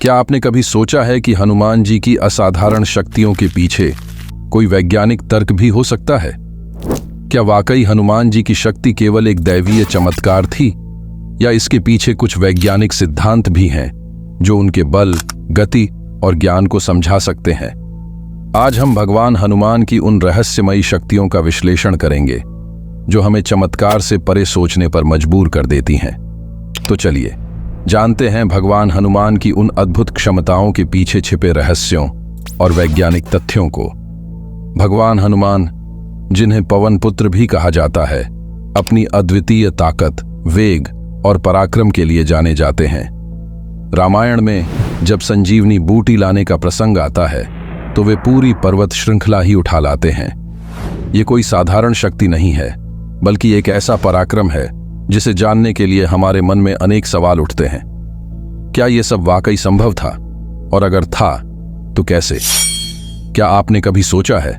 क्या आपने कभी सोचा है कि हनुमान जी की असाधारण शक्तियों के पीछे कोई वैज्ञानिक तर्क भी हो सकता है? क्या वाकई हनुमान जी की शक्ति केवल एक दैवीय चमत्कार थी, या इसके पीछे कुछ वैज्ञानिक सिद्धांत भी हैं जो उनके बल, गति और ज्ञान को समझा सकते हैं? आज हम भगवान हनुमान की उन रहस्यमयी शक्तियों का विश्लेषण करेंगे जो हमें चमत्कार से परे सोचने पर मजबूर कर देती हैं। तो चलिए जानते हैं भगवान हनुमान की उन अद्भुत क्षमताओं के पीछे छिपे रहस्यों और वैज्ञानिक तथ्यों को। भगवान हनुमान, जिन्हें पवन पुत्र भी कहा जाता है, अपनी अद्वितीय ताकत, वेग और पराक्रम के लिए जाने जाते हैं। रामायण में जब संजीवनी बूटी लाने का प्रसंग आता है तो वे पूरी पर्वत श्रृंखला ही उठा लाते हैं। ये कोई साधारण शक्ति नहीं है, बल्कि एक ऐसा पराक्रम है जिसे जानने के लिए हमारे मन में अनेक सवाल उठते हैं। क्या यह सब वाकई संभव था? और अगर था तो कैसे? क्या आपने कभी सोचा है,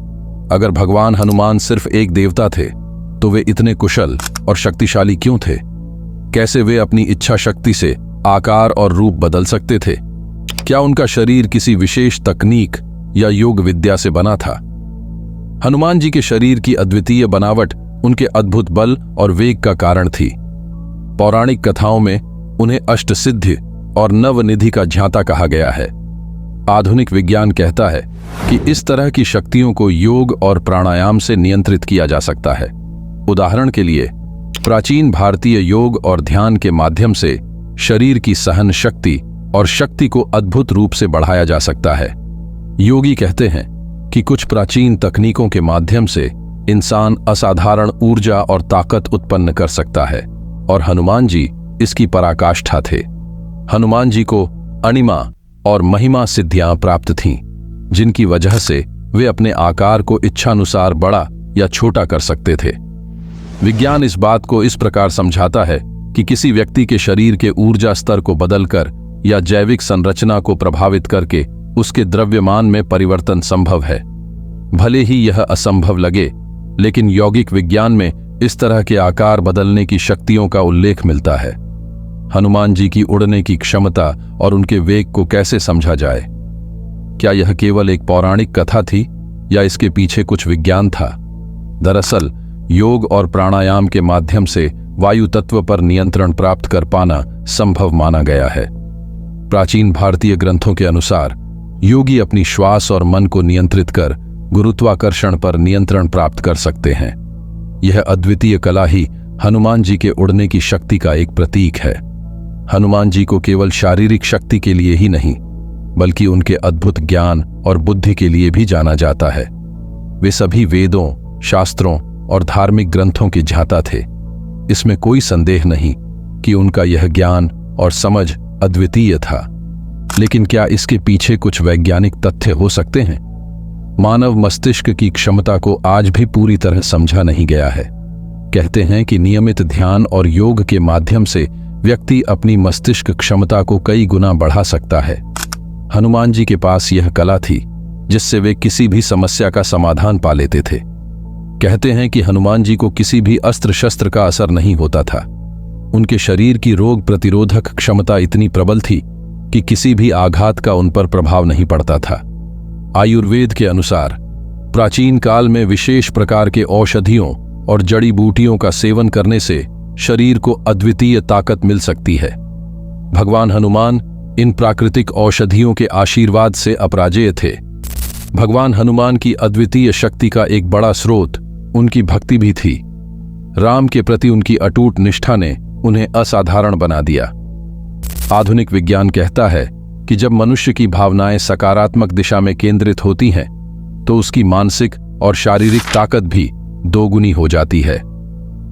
अगर भगवान हनुमान सिर्फ एक देवता थे तो वे इतने कुशल और शक्तिशाली क्यों थे? कैसे वे अपनी इच्छा शक्ति से आकार और रूप बदल सकते थे? क्या उनका शरीर किसी विशेष तकनीक या योग विद्या से बना था? हनुमान जी के शरीर की अद्वितीय बनावट उनके अद्भुत बल और वेग का कारण थी। पौराणिक कथाओं में उन्हें अष्टसिद्धि और नवनिधि का ज्ञाता कहा गया है। आधुनिक विज्ञान कहता है कि इस तरह की शक्तियों को योग और प्राणायाम से नियंत्रित किया जा सकता है। उदाहरण के लिए, प्राचीन भारतीय योग और ध्यान के माध्यम से शरीर की सहन शक्ति और शक्ति को अद्भुत रूप से बढ़ाया जा सकता है। योगी कहते हैं कि कुछ प्राचीन तकनीकों के माध्यम से इंसान असाधारण ऊर्जा और ताकत उत्पन्न कर सकता है, और हनुमान जी इसकी पराकाष्ठा थे। हनुमान जी को अणिमा और महिमा सिद्धियां प्राप्त थीं, जिनकी वजह से वे अपने आकार को इच्छानुसार बड़ा या छोटा कर सकते थे। विज्ञान इस बात को इस प्रकार समझाता है कि किसी व्यक्ति के शरीर के ऊर्जा स्तर को बदलकर या जैविक संरचना को प्रभावित करके उसके द्रव्यमान में परिवर्तन संभव है। भले ही यह असंभव लगे, लेकिन यौगिक विज्ञान में इस तरह के आकार बदलने की शक्तियों का उल्लेख मिलता है। हनुमान जी की उड़ने की क्षमता और उनके वेग को कैसे समझा जाए? क्या यह केवल एक पौराणिक कथा थी, या इसके पीछे कुछ विज्ञान था? दरअसल योग और प्राणायाम के माध्यम से वायु तत्व पर नियंत्रण प्राप्त कर पाना संभव माना गया है। प्राचीन भारतीय ग्रंथों के अनुसार योगी अपनी श्वास और मन को नियंत्रित कर गुरुत्वाकर्षण पर नियंत्रण प्राप्त कर सकते हैं। यह अद्वितीय कला ही हनुमान जी के उड़ने की शक्ति का एक प्रतीक है। हनुमान जी को केवल शारीरिक शक्ति के लिए ही नहीं, बल्कि उनके अद्भुत ज्ञान और बुद्धि के लिए भी जाना जाता है। वे सभी वेदों, शास्त्रों और धार्मिक ग्रंथों के ज्ञाता थे। इसमें कोई संदेह नहीं कि उनका यह ज्ञान और समझ अद्वितीय था। लेकिन क्या इसके पीछे कुछ वैज्ञानिक तथ्य हो सकते हैं? मानव मस्तिष्क की क्षमता को आज भी पूरी तरह समझा नहीं गया है। कहते हैं कि नियमित ध्यान और योग के माध्यम से व्यक्ति अपनी मस्तिष्क क्षमता को कई गुना बढ़ा सकता है। हनुमान जी के पास यह कला थी जिससे वे किसी भी समस्या का समाधान पा लेते थे। कहते हैं कि हनुमान जी को किसी भी अस्त्र शस्त्र का असर नहीं होता था। उनके शरीर की रोग प्रतिरोधक क्षमता इतनी प्रबल थी कि किसी भी आघात का उन पर प्रभाव नहीं पड़ता था। आयुर्वेद के अनुसार प्राचीन काल में विशेष प्रकार के औषधियों और जड़ी बूटियों का सेवन करने से शरीर को अद्वितीय ताकत मिल सकती है। भगवान हनुमान इन प्राकृतिक औषधियों के आशीर्वाद से अपराजेय थे। भगवान हनुमान की अद्वितीय शक्ति का एक बड़ा स्रोत उनकी भक्ति भी थी। राम के प्रति उनकी अटूट निष्ठा ने उन्हें असाधारण बना दिया। आधुनिक विज्ञान कहता है कि जब मनुष्य की भावनाएं सकारात्मक दिशा में केंद्रित होती हैं, तो उसकी मानसिक और शारीरिक ताकत भी दोगुनी हो जाती है।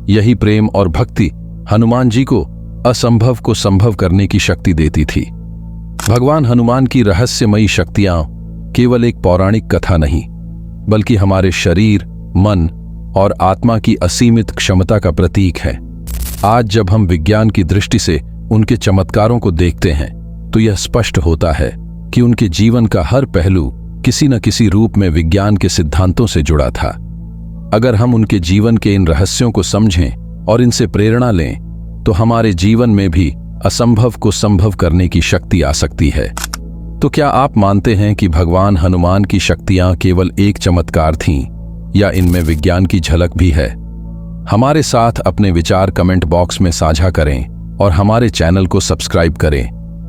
यही प्रेम और भक्ति हनुमान जी को असंभव को संभव करने की शक्ति देती थी। भगवान हनुमान की रहस्यमयी शक्तियां केवल एक पौराणिक कथा नहीं, बल्कि हमारे शरीर, मन और आत्मा की असीमित क्षमता का प्रतीक है। आज जब हम विज्ञान की दृष्टि से उनके चमत्कारों को देखते हैं, तो यह स्पष्ट होता है कि उनके जीवन का हर पहलू किसी न किसी रूप में विज्ञान के सिद्धांतों से जुड़ा था। अगर हम उनके जीवन के इन रहस्यों को समझें और इनसे प्रेरणा लें, तो हमारे जीवन में भी असंभव को संभव करने की शक्ति आ सकती है। तो क्या आप मानते हैं कि भगवान हनुमान की शक्तियां केवल एक चमत्कार थीं या इनमें विज्ञान की झलक भी है? हमारे साथ अपने विचार कमेंट बॉक्स में साझा करें और हमारे चैनल को सब्सक्राइब करें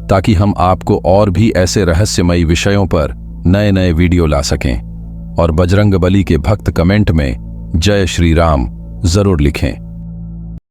ताकि हम आपको और भी ऐसे रहस्यमयी विषयों पर नए नए वीडियो ला सकें। और बजरंगबली के भक्त कमेंट में जय श्री राम जरूर लिखें।